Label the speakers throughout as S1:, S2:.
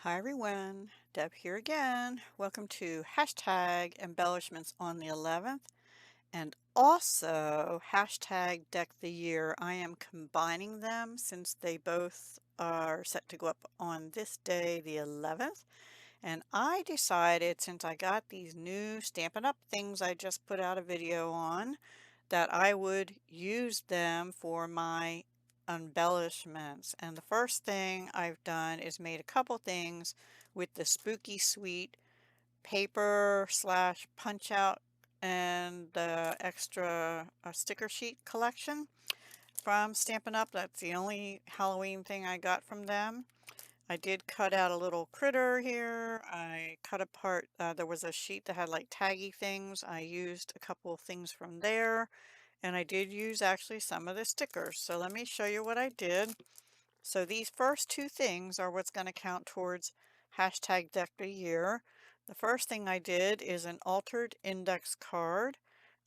S1: Hi everyone, Deb here again. Welcome to hashtag embellishments on the 11th and also hashtag deck the year. I am combining them since they both are set to go up on this day, the 11th. And I decided since I got these new Stampin' Up! Things I just put out a video on that I would use them for my embellishments. And the first thing I've done is made a couple things with the Spooky Sweet paper slash punch out and the extra sticker sheet collection from Stampin' Up! That's the only Halloween thing I got from them. I did cut out a little critter here. I cut apart, there was a sheet that had like taggy things. I used a couple of things from there. And I did use actually some of the stickers. So let me show you what I did. So these first two things are what's going to count towards hashtag deck the year. The first thing I did is an altered index card.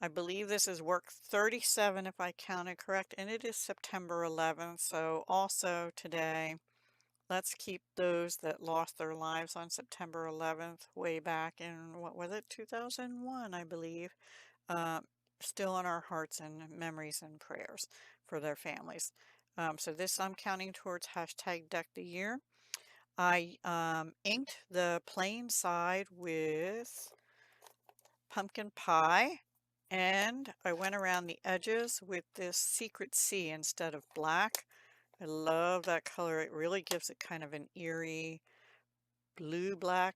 S1: I believe this is work 37 if I counted correct, and it is September 11th. So also today, let's keep those that lost their lives on September 11th way back in, what was it, 2001, I believe. Uh, Still in our hearts and memories and prayers for their families. So this I'm counting towards hashtag deck the year. I inked the plain side with pumpkin pie, and I went around the edges with this Secret Sea instead of black. I love that color. It really gives it kind of an eerie blue-black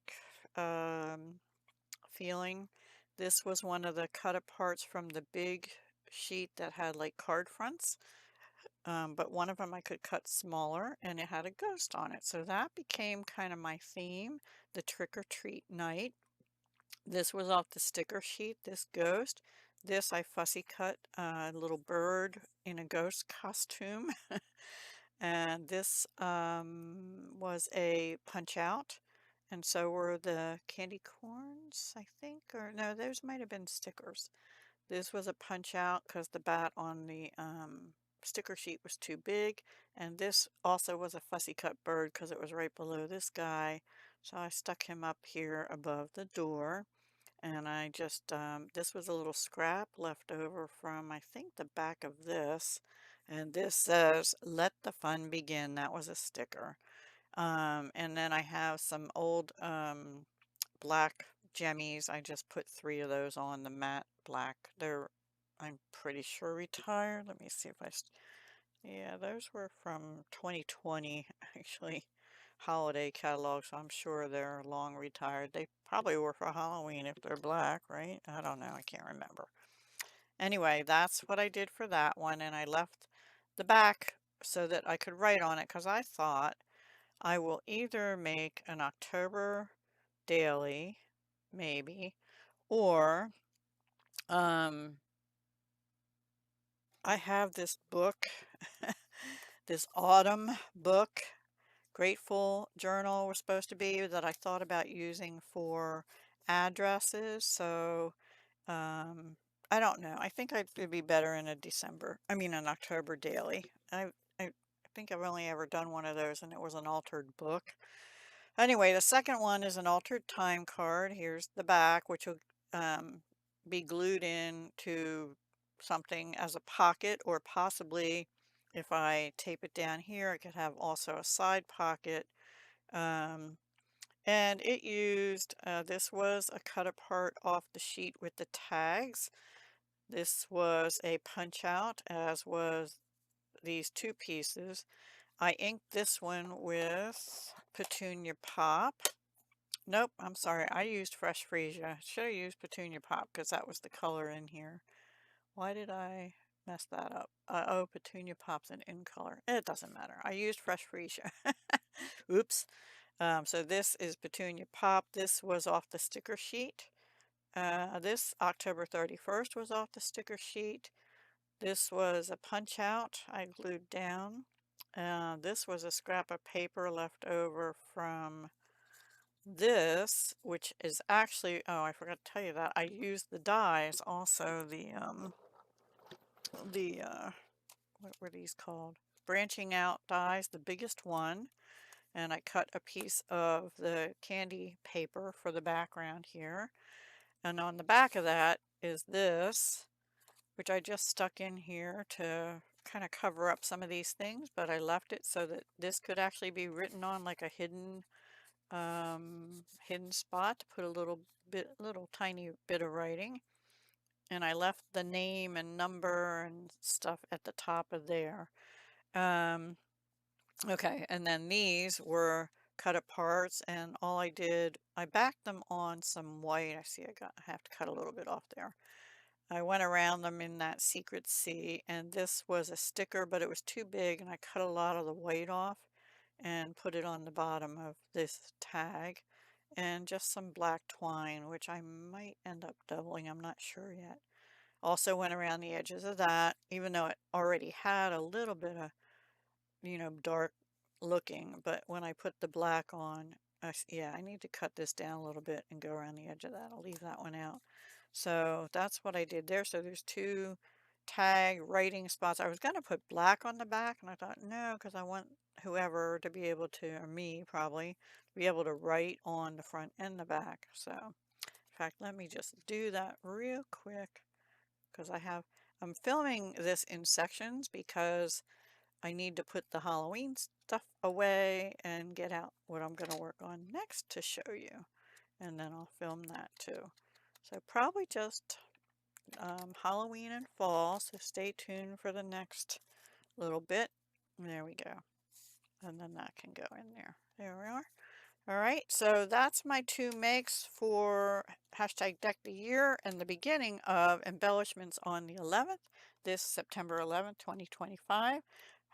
S1: feeling. This was one of the cut aparts from the big sheet that had like card fronts, but one of them I could cut smaller and it had a ghost on it. So that became kind of my theme, the trick or treat night. This was off the sticker sheet, this ghost. This I fussy cut a little bird in a ghost costume. And this was a punch out. And so were the candy corns, I think, or no, those might have been stickers. This was a punch out because the bat on the sticker sheet was too big. And this also was a fussy cut bird because it was right below this guy. So I stuck him up here above the door. And I just, this was a little scrap left over from, I think, the back of this. And this says, "Let the fun begin." That was a sticker. And then I have some old black jemmies. I just put 3 of those on the matte black. They're, I'm pretty sure, retired. Let me see if yeah, those were from 2020, actually, holiday catalog, so I'm sure they're long retired. They probably were for Halloween if they're black, right? I don't know, I can't remember. Anyway, that's what I did for that one, and I left the back so that I could write on it because I thought I will either make an October daily, maybe, or um, I have this book, this autumn book, Grateful Journal was supposed to be, that I thought about using for addresses. So um, I don't know. I think it'd be better in a an October daily. I think I've only ever done one of those, and it was an altered book. Anyway, the second one is an altered time card. Here's the back, which will um, be glued in to something as a pocket, or possibly if I tape it down here, it could have also a side pocket. Um, and it used, this was a cut apart off the sheet with the tags. This was a punch out, as was these two pieces. I inked this one with Petunia Pop. Nope, I'm sorry. I used Fresh Freesia. Should have used Petunia Pop because that was the color in here. Why did I mess that up? Oh, Petunia Pop's an in color. It doesn't matter. I used Fresh Freesia. Oops. So this is Petunia Pop. This was off the sticker sheet. This October 31st was off the sticker sheet. This was a punch out I glued down. This was a scrap of paper left over from this, which is actually, oh, I forgot to tell you that I used the dies also, the what were these called? Branching out dies, the biggest one. and I cut a piece of the candy paper for the background here. And on the back of that is this, which I just stuck in here to kind of cover up some of these things, but I left it so that this could actually be written on like a hidden spot to put a little tiny bit of writing. And I left the name and number and stuff at the top of there. Um, okay, and then these were cut apart, and all I did, I backed them on some white. I have to cut a little bit off there. I went around them in that Secret C, and this was a sticker, but it was too big, and I cut a lot of the white off and put it on the bottom of this tag, and just some black twine, which I might end up doubling, I'm not sure yet. Also went around the edges of that, even though it already had a little bit of, dark looking, but when I put the black on, yeah, I need to cut this down a little bit and go around the edge of that. I'll leave that one out. So that's what I did there. So there's two tag writing spots. I was going to put black on the back, and I thought, no, because I want whoever to be able to, or me probably, to be able to write on the front and the back. So, in fact, let me just do that real quick because I'm filming this in sections because I need to put the Halloween stuff away and get out what I'm going to work on next to show you. And then I'll film that too. So probably just Halloween and fall, so stay tuned for the next little bit. There we go. And then that can go in there. There we are. All right, so that's my two makes for hashtag Deck the Year and the beginning of embellishments on the 11th, this September 11th, 2025.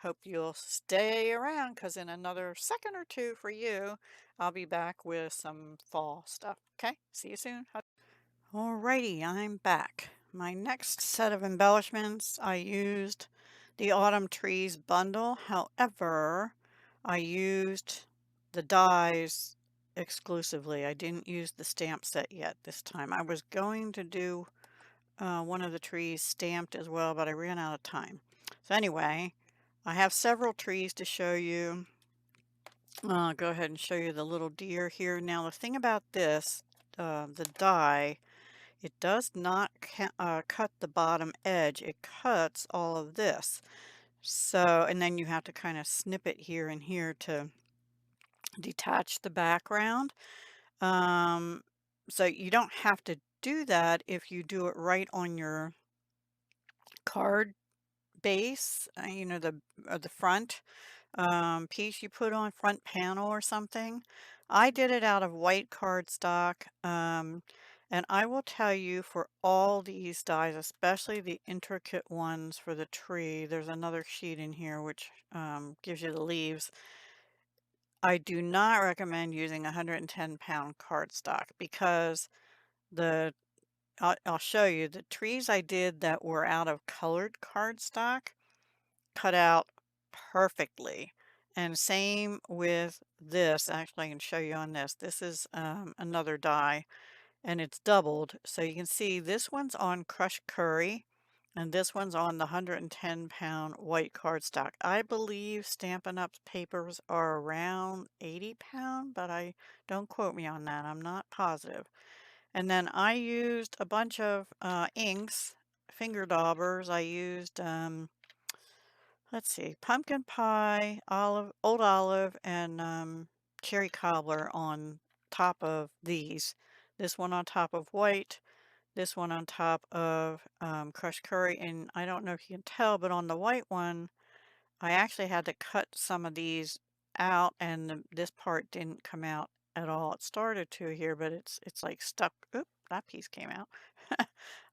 S1: Hope you'll stay around because in another second or two for you, I'll be back with some fall stuff. Okay, see you soon. Alrighty, I'm back. My next set of embellishments, I used the Autumn Trees bundle. However, I used the dies exclusively. I didn't use the stamp set yet this time. I was going to do one of the trees stamped as well, but I ran out of time. So anyway, I have several trees to show you. I'll go ahead and show you the little deer here. Now the thing about this, the die, it does not cut the bottom edge. It cuts all of this. So, and then you have to kind of snip it here and here to detach the background. Um, so you don't have to do that if you do it right on your card base, the front piece you put on front panel or something. I did it out of white cardstock, and I will tell you for all these dies, especially the intricate ones for the tree, there's another sheet in here which gives you the leaves. I do not recommend using 110-pound cardstock because I'll show you the trees I did that were out of colored cardstock cut out perfectly. And same with this. Actually, I can show you on this. This is another die, and it's doubled. So you can see this one's on crushed curry, and this one's on the 110-pound white cardstock. I believe Stampin' Up's papers are around 80-pound, but don't quote me on that. I'm not positive. And then I used a bunch of inks, finger daubers. I used let's see, pumpkin pie, old olive, and cherry cobbler on top of these. This one on top of white, this one on top of crushed curry. And I don't know if you can tell, but on the white one, I actually had to cut some of these out, and this part didn't come out at all. It started to here, but it's like stuck. Oop, that piece came out.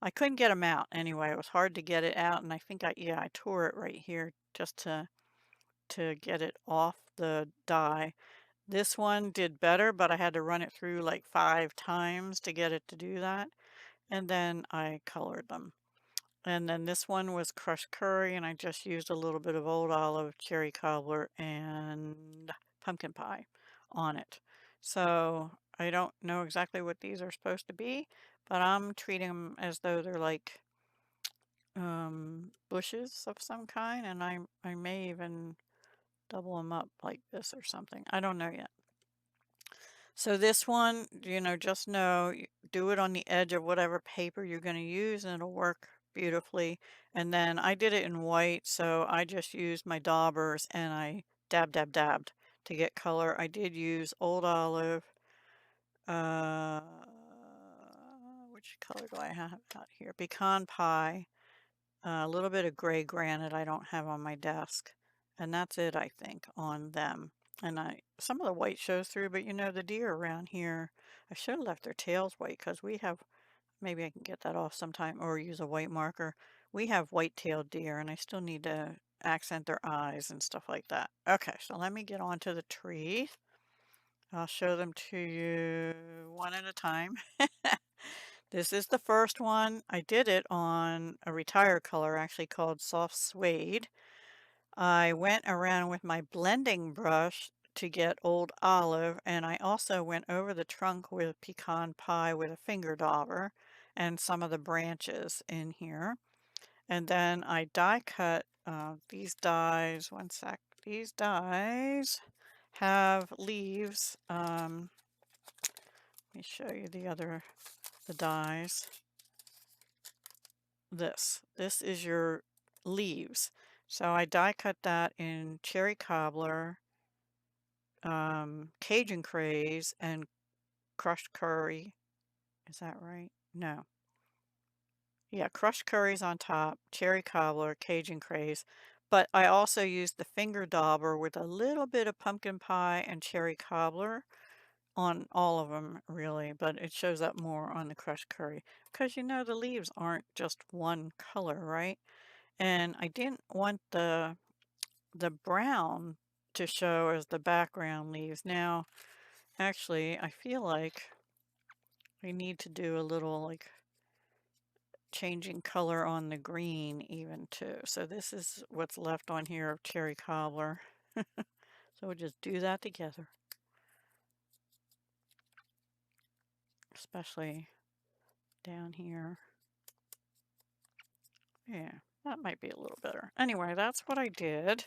S1: I couldn't get them out anyway. It was hard to get it out, and I think I tore it right here just to get it off the die. This one did better, but I had to run it through like 5 times to get it to do that. And then I colored them. And then this one was crushed curry, and I just used a little bit of old olive, cherry cobbler, and pumpkin pie on it. So I don't know exactly what these are supposed to be, but I'm treating them as though they're like bushes of some kind, and I may even double them up like this or something. I don't know yet. So this one, just know, do it on the edge of whatever paper you're going to use and it'll work beautifully. And then I did it in white, so I just used my daubers and I dabbed to get color. I did use Old Olive. Uh, which color do I have out here? Pecan Pie. A little bit of gray granite I don't have on my desk. And that's it, I think, on them. And some of the white shows through, but the deer around here, I should have left their tails white because we have, maybe I can get that off sometime or use a white marker. We have white-tailed deer and I still need to accent their eyes and stuff like that. Okay, so let me get on to the tree. I'll show them to you one at a time. This is the first one. I did it on a retire color actually called Soft Suede. I went around with my blending brush to get Old Olive, and I also went over the trunk with Pecan Pie with a finger dauber and some of the branches in here. And then I die cut these dies. One sec. These dies have leaves. Let me show you the dies. This is your leaves. So I die cut that in cherry cobbler, Cajun craze, and crushed curry. Is that right? No. Yeah, crushed curries on top, cherry cobbler, Cajun craze. But I also used the finger dauber with a little bit of pumpkin pie and cherry cobbler on all of them, really, but it shows up more on the crushed curry because the leaves aren't just one color, right? And I didn't want the brown to show as the background leaves. Now, actually, I feel like we need to do a little like changing color on the green even too. So this is what's left on here of cherry cobbler. So we'll just do that together. Especially down here. Yeah, that might be a little better. Anyway, that's what I did.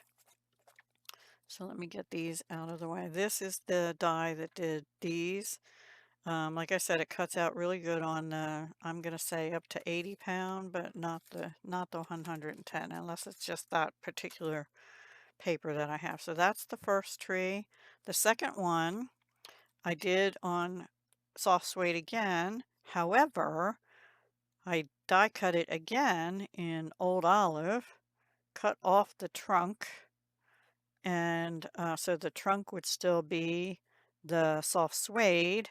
S1: So let me get these out of the way. This is the die that did these. Like I said, it cuts out really good on the, I'm going to say up to 80 pound, but not the 110, unless it's just that particular paper that I have. So that's the first tree. The second one I did on soft suede again. However, I die cut it again in Old Olive, cut off the trunk, and so the trunk would still be the soft suede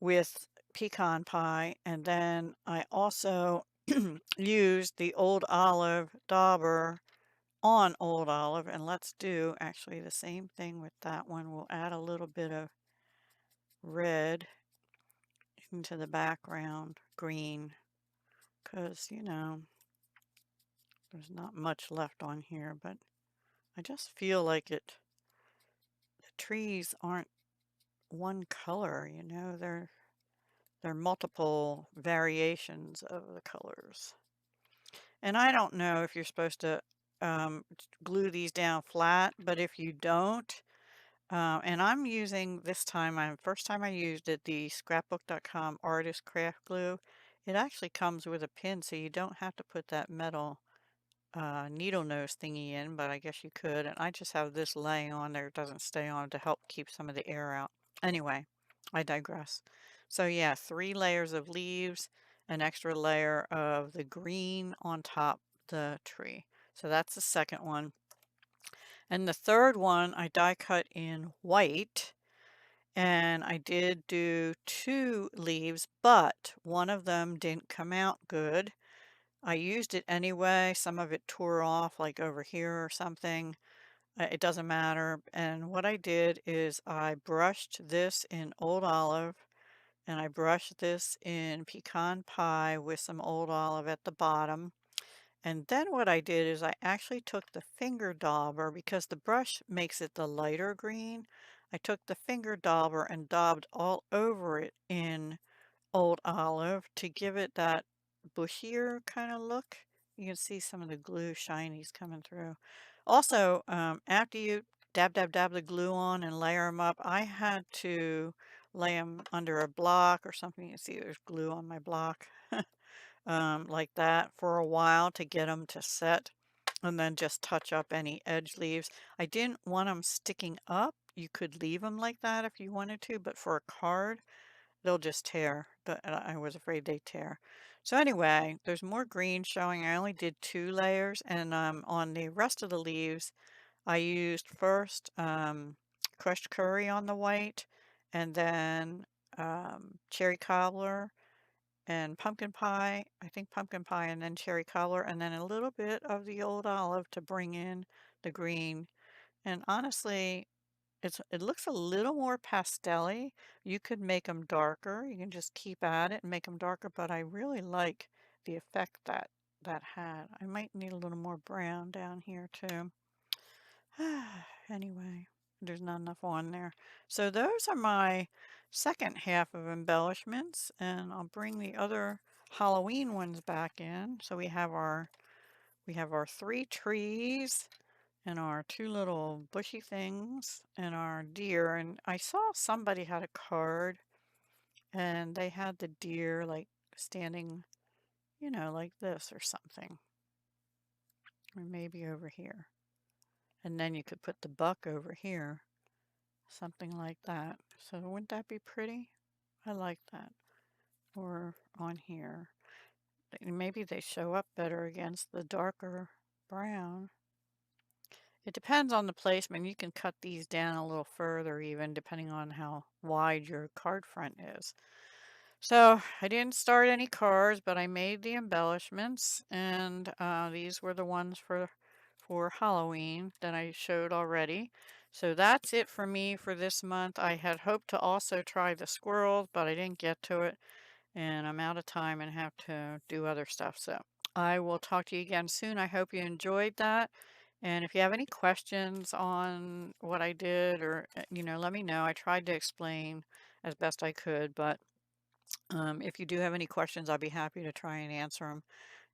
S1: with pecan pie, and then I also used the Old Olive dauber on Old Olive, and let's do actually the same thing with that one. We'll add a little bit of red into the background, green, because there's not much left on here, but I just feel like the trees aren't one color, they're multiple variations of the colors. And I don't know if you're supposed to glue these down flat, but if you don't, and I'm using this time, first time I used it, the scrapbook.com artist craft glue. It actually comes with a pin, so you don't have to put that metal needle nose thingy in, but I guess you could. And I just have this laying on there, it doesn't stay on to help keep some of the air out. Anyway, I digress. So yeah, 3 layers of leaves, an extra layer of the green on top the tree. So that's the second one. And the third one I die cut in white, and I did do 2 leaves, but one of them didn't come out good. I used it anyway. Some of it tore off like over here or something. It doesn't matter. And what I did is I brushed this in Old Olive and I brushed this in Pecan Pie with some Old Olive at the bottom. And then what I did is I actually took the finger dauber because the brush makes it the lighter green. I took the finger dauber and daubed all over it in Old Olive to give it that bushier kind of look. You can see some of the glue shinies coming through. Also, after you dab, dab, dab the glue on and layer them up. I had to lay them under a block or something. You see there's glue on my block. Like that for a while to get them to set, and then just touch up any edge leaves. I didn't want them sticking up. You could leave them like that if you wanted to, but for a card, they'll just tear. I was afraid they'd tear. So anyway, there's more green showing. I only did 2 layers, and on the rest of the leaves, I used first crushed curry on the white, and then cherry cobbler and pumpkin pie. I think pumpkin pie, and then cherry cobbler, and then a little bit of the old olive to bring in the green. And honestly, it looks a little more pastel-y. You could make them darker. You can just keep at it and make them darker, but I really like the effect that had. I might need a little more brown down here too. Anyway, there's not enough on there. So those are my second half of embellishments, and I'll bring the other Halloween ones back in. So we have our 3 trees and our 2 little bushy things and our deer. And I saw somebody had a card and they had the deer like standing, like this or something, or maybe over here. And then you could put the buck over here, something like that. So wouldn't that be pretty? I like that. Or on here. Maybe they show up better against the darker brown. It depends on the placement. You can cut these down a little further even depending on how wide your card front is. So I didn't start any cards, but I made the embellishments, and these were the ones for Halloween that I showed already. So that's it for me for this month. I had hoped to also try the squirrels, but I didn't get to it, and I'm out of time and have to do other stuff. So I will talk to you again soon. I hope you enjoyed that. And if you have any questions on what I did, or, let me know. I tried to explain as best I could, but if you do have any questions, I'll be happy to try and answer them.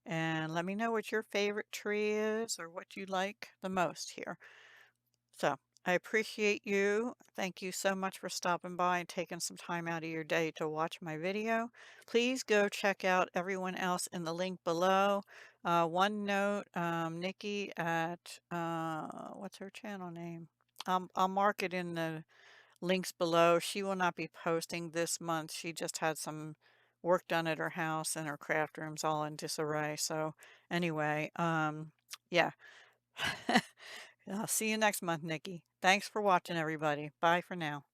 S1: And let me know what your favorite tree is or what you like the most here. So I appreciate you. Thank you so much for stopping by and taking some time out of your day to watch my video. Please go check out everyone else in the link below. One note, Nikki at, what's her channel name? I'll mark it in the links below. She will not be posting this month. She just had some work done at her house and her craft room's all in disarray. So anyway, yeah. I'll see you next month, Nikki. Thanks for watching, everybody. Bye for now.